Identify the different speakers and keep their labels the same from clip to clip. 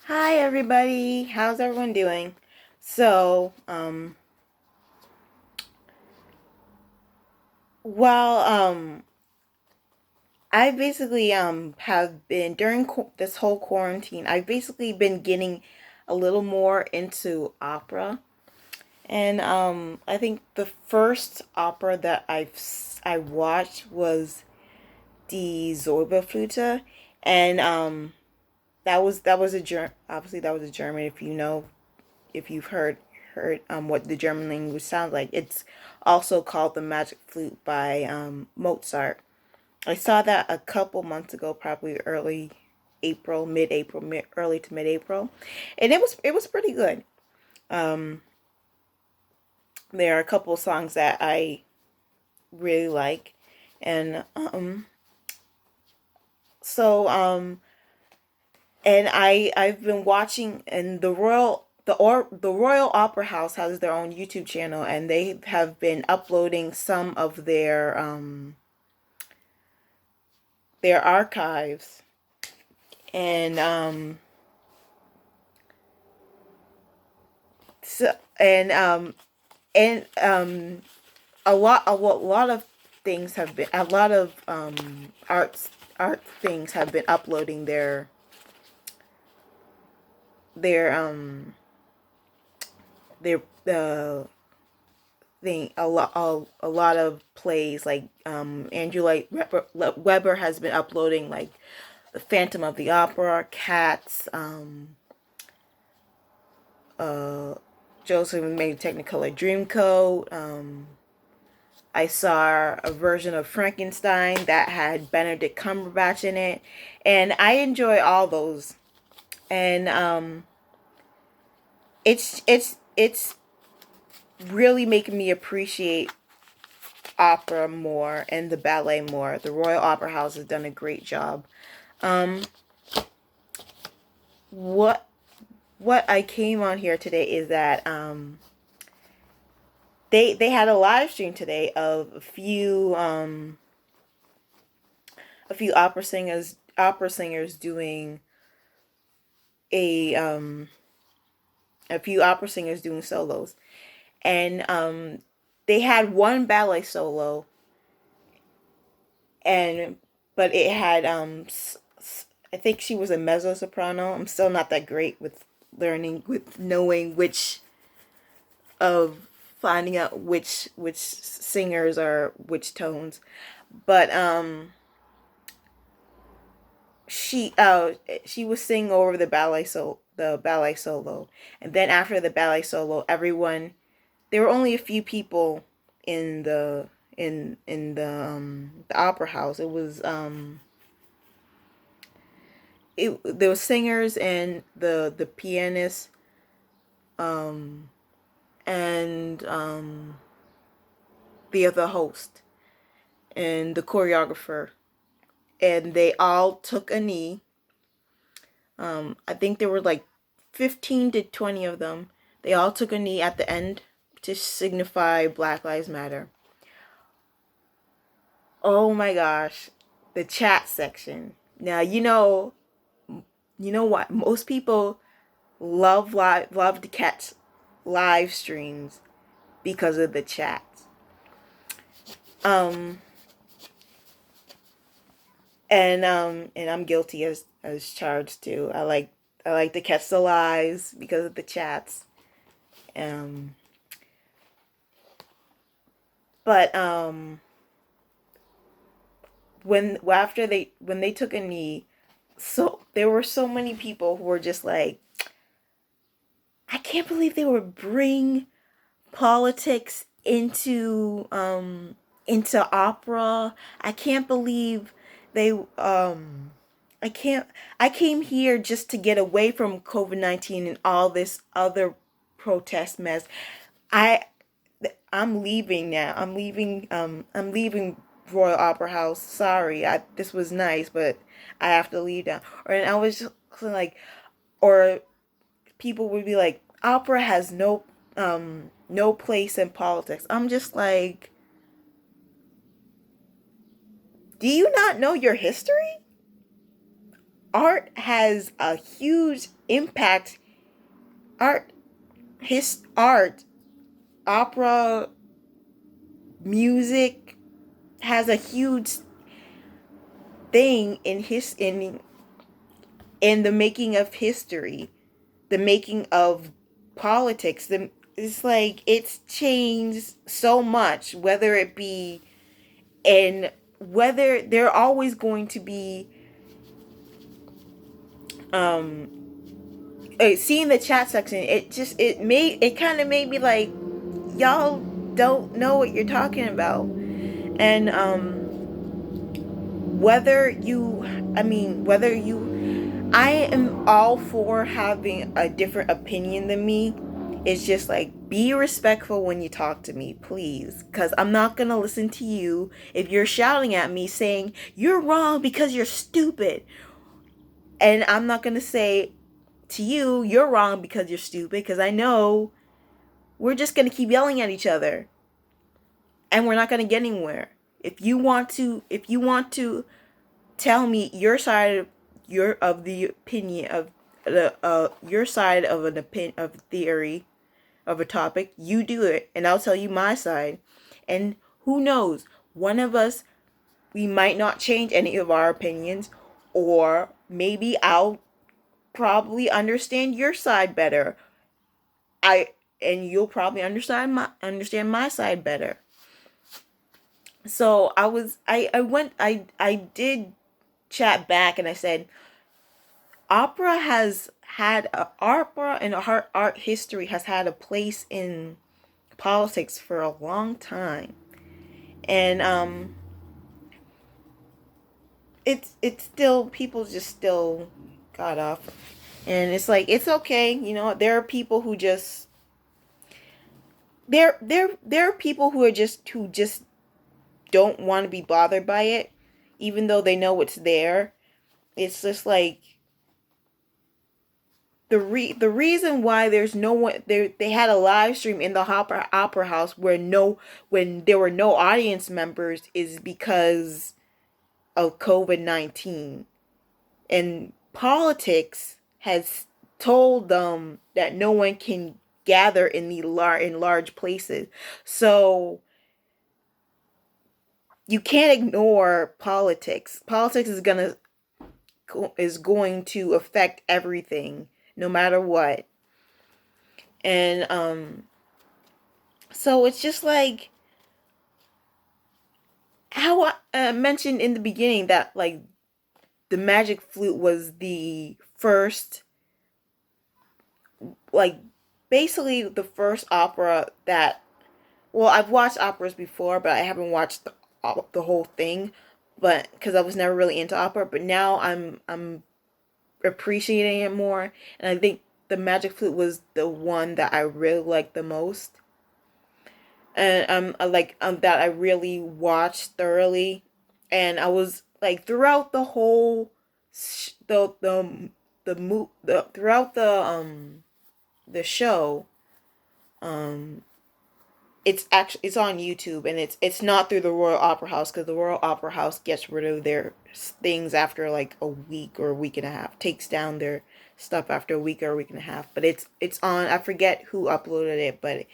Speaker 1: Hi everybody, how's everyone doing? So, well, I basically have been during this whole quarantine. I've basically been getting a little more into opera, and I think the first opera that I watched was Die Zauberflöte, and that was obviously that was a German. If you've heard what the German language sounds like. It's also called The Magic Flute by Mozart. I saw that a couple months ago, probably early April, mid-April, early to mid-April, and it was pretty good. Um, there are a couple of songs that I really like, and so and I've been watching, and the Royal Opera House has their own YouTube channel, and they have been uploading some of their archives, and so and a lot of things have been a lot of art things have been uploading their their thing a lot of plays like Andrew Lloyd Webber has been uploading like the Phantom of the Opera, Cats, uh Joseph made Technicolor Dreamcoat. I saw a version of Frankenstein that had Benedict Cumberbatch in it, and I enjoy all those. And it's really making me appreciate opera more and the ballet more. The Royal Opera House has done a great job. Um, what what I came on here today is that they had a live stream today of a few opera singers doing a a few opera singers doing solos, and they had one ballet solo, and but it had I think she was a mezzo soprano. I'm still not that great with knowing which of finding out which singers are which tones, but she was singing over the ballet solo, and then after the ballet solo, everyone there were only a few people in the opera house. There was singers and the pianist, um and the other host and the choreographer, and they all took a knee. I think there were like 15 to 20 of them. They all took a knee at the end to signify Black Lives Matter. Oh my gosh, the chat section. Now you know what? Most people love to catch live streams because of the chat. Um and I'm guilty as charged too. I like to catch the lives because of the chats. Um but when they took a knee, so there were so many people who were just like, I can't believe they would bring politics into opera. I can't believe they I can't I came here just to get away from COVID-19 and all this other protest mess. I I'm leaving now. I'm leaving Royal Opera House. Sorry. This was nice, but I have to leave now. And I was just like, or people would be like, opera has no place in politics. I'm just like, do you not know your history? Art has a huge impact art, his art, opera, music has a huge thing in the making of history, the making of politics. It's like it's changed so much, whether it be, and whether they're always going to be um seeing the chat section, it kind of made me like, y'all don't know what you're talking about. And whether you I am all for having a different opinion than me. It's just like, be respectful when you talk to me, please, because I'm not gonna listen to you if you're shouting at me saying you're wrong because you're stupid. And I'm not gonna say to you you're wrong because you're stupid, because I know we're just gonna keep yelling at each other and we're not gonna get anywhere. If you want to tell me your side of the opinion of the your side of an opinion of theory of a topic, you do it, and I'll tell you my side. And who knows, one of us, we might not change any of our opinions, or maybe I'll probably understand your side better. I and you'll probably understand my side better. So I did chat back and I said, opera and art history has had a place in politics for a long time. And it's still, people just still got off. And it's like, it's okay, there are people who just there are people who just don't want to be bothered by it, even though they know it's there. It's just like, the reason why there's no one there, they had a live stream in the opera house when there were no audience members, is because of COVID-19. And politics has told them that no one can gather in large places. So you can't ignore politics. Politics is going to affect everything, no matter what. And so it's just like how I mentioned in the beginning, that like the Magic Flute was the first, like basically the first opera that, well, I've watched operas before, but I haven't watched the whole thing, but because I was never really into opera. But now I'm appreciating it more, and I think the Magic Flute was the one that I really liked the most, and that I really watched thoroughly. And I was like, throughout the whole throughout the show, um it's on YouTube, and it's not through the Royal Opera House, because the Royal Opera House gets rid of their things after like a week or a week and a half, takes down their stuff after a week or a week and a half. But it's on, I forget who uploaded it, but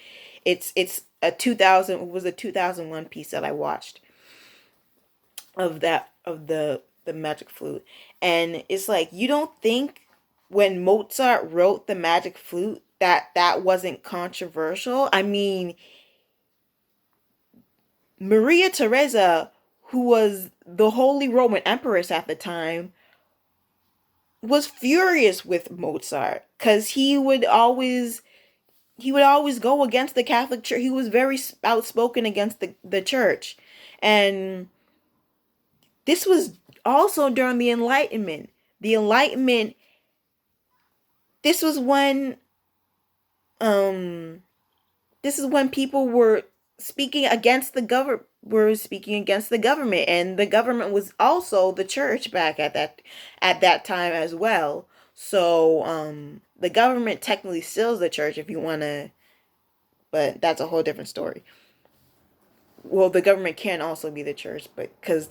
Speaker 1: it's a 2000, it was a 2001 piece that I watched of the Magic Flute. And it's like, you don't think when Mozart wrote the Magic Flute that wasn't controversial? I mean, Maria Theresa, who was the Holy Roman Empress at the time, was furious with Mozart, because he would always go against the Catholic Church. He was very outspoken against the church. And this was also during the Enlightenment. The Enlightenment, this was when um this is when people were speaking against the government, and the government was also the church back at that time as well. So the government technically still is the church, if you want to, but that's a whole different story. Well, the government can also be the church, but because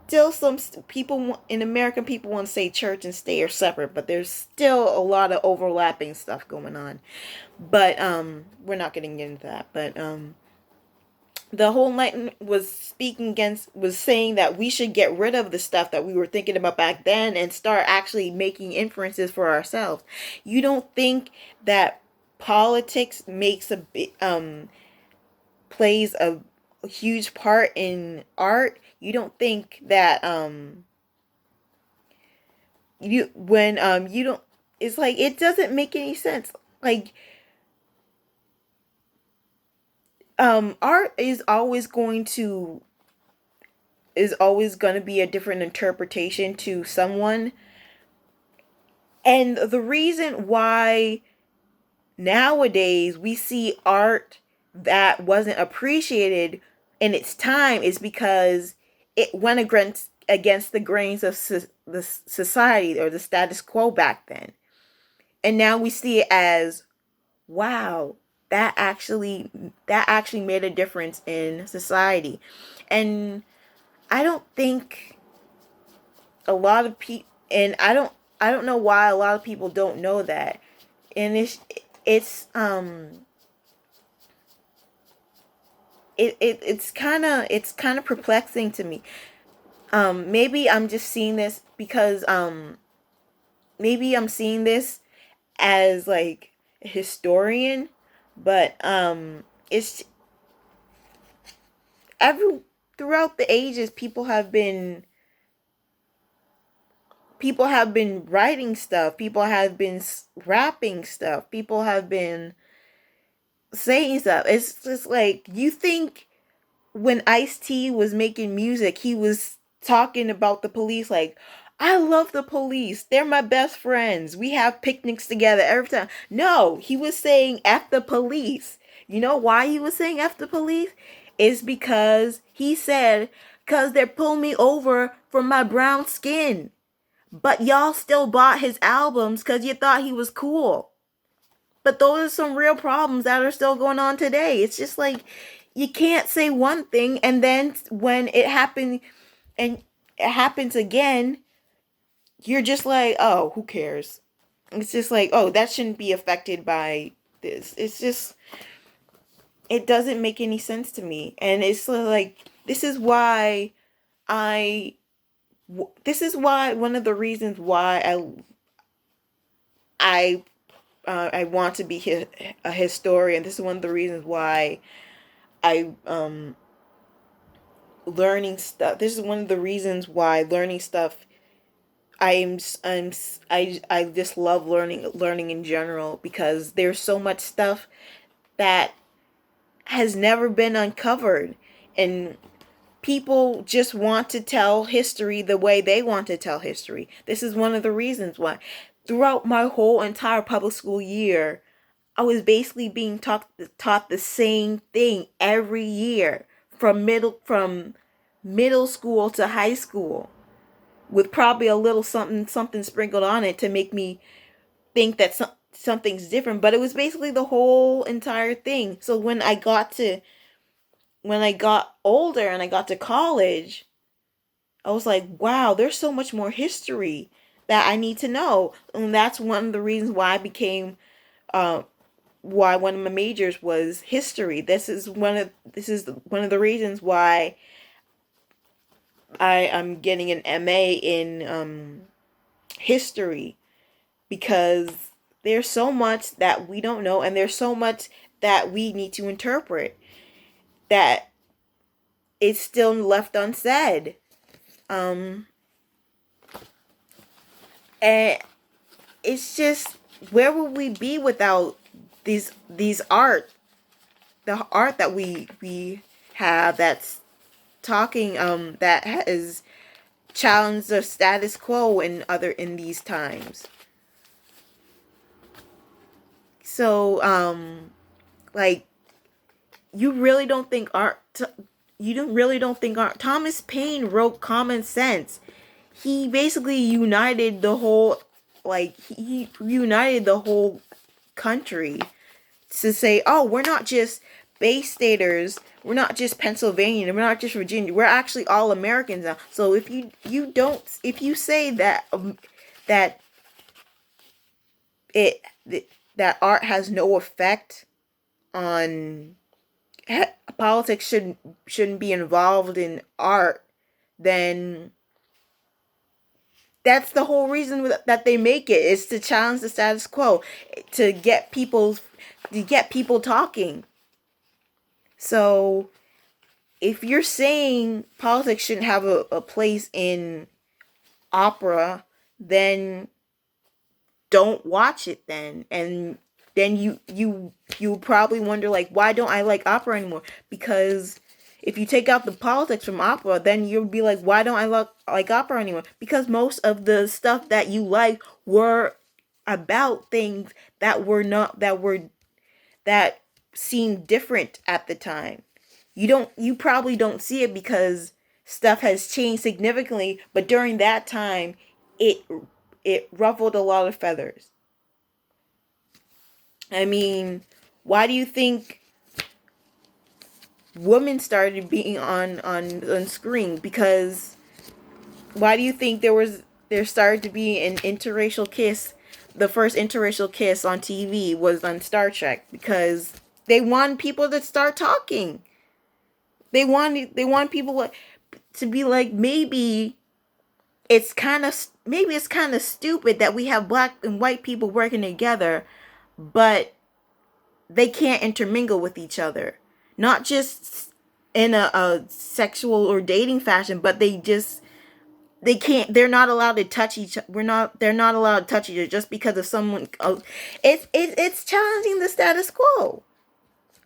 Speaker 1: still some people in American people want to say church and state are separate, but there's still a lot of overlapping stuff going on. But we're not getting into that. But the whole night was saying that we should get rid of the stuff that we were thinking about back then and start actually making inferences for ourselves. You don't think that politics makes a plays a huge part in art? You don't think that you don't, it's like it doesn't make any sense. Like art is always going to be a different interpretation to someone. And the reason why nowadays we see art that wasn't appreciated in its time is because it went against the grains of the society or the status quo back then. And now we see it as, wow, that actually made a difference in society. And I don't think a lot of people, and I don't know why a lot of people don't know that. And it's it's kind of perplexing to me. Maybe I'm just seeing this because maybe I'm seeing this as like a historian, but it's throughout the ages people have been writing stuff, people have been rapping stuff, people have been saying stuff. It's just like, you think when Ice-T was making music, he was talking about the police like, I love the police, they're my best friends, we have picnics together every time. No, he was saying F the police. You know why he was saying F the police? It's because he said, because they're pulling me over for my brown skin. But y'all still bought his albums because you thought he was cool. But those are some real problems that are still going on today. It's just like, you can't say one thing and then when it happened and it happens again, you're just like, oh, who cares? It's just like, oh, that shouldn't be affected by this. It's just, it doesn't make any sense to me. And it's like, this is why one of the reasons why I want to be a historian. This is one of the reasons why I learning stuff. This is one of the reasons why learning stuff. I just love learning in general, because there's so much stuff that has never been uncovered, and people just want to tell history the way they want to tell history. This is one of the reasons why throughout my whole entire public school year, I was basically being taught the same thing every year from middle school to high school, with probably a little something sprinkled on it to make me think that something's different. But it was basically the whole entire thing. So when I got older and I got to college, I was like, wow, there's so much more history that I need to know. And that's one of the reasons why I became why one of my majors was history. This is one of the reasons why I am getting an MA in history, because there's so much that we don't know, and there's so much that we need to interpret that it's still left unsaid. And it's just, where would we be without the art that we have that's talking that has challenged the status quo in these times. So like, you really don't think Thomas Paine wrote Common Sense. He basically united the whole country to say, oh, we're not just Bay Staters, we're not just Pennsylvania, we're not just Virginia, we're actually all Americans now. So if if you say that that it that art has no effect on politics shouldn't be involved in art, then that's the whole reason that they make it, is to challenge the status quo, to get people talking. So if you're saying politics shouldn't have a place in opera, then don't watch it then. And then you probably wonder, like, why don't I like opera anymore? Because if you take out the politics from opera, then you'll be like, why don't I like opera anymore? Because most of the stuff that you like were about things that that seemed different at the time. You probably don't see it because stuff has changed significantly, but during that time it ruffled a lot of feathers. I mean, why do you think women started being on screen? Because why do you think there started to be an interracial kiss? The first interracial kiss on TV was on Star Trek, because they want people to start talking. They want people to be like, maybe it's kind of stupid that we have black and white people working together, but they can't intermingle with each other. Not just in a sexual or dating fashion, but they can't. They're not allowed to touch each. They're not allowed to touch each other just because of someone. It's challenging the status quo.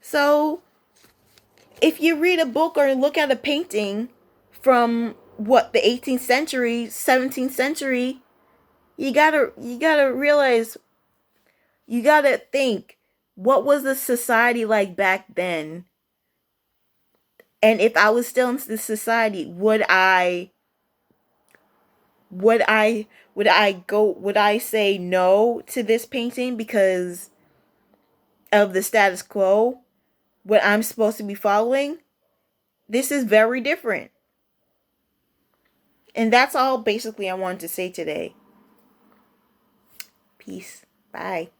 Speaker 1: So if you read a book or look at a painting from the 18th century, 17th century, you gotta realize, you gotta think, what was the society like back then? And if I was still in this society, would I say no to this painting because of the status quo, what I'm supposed to be following? This is very different. And that's all basically I wanted to say today. Peace. Bye.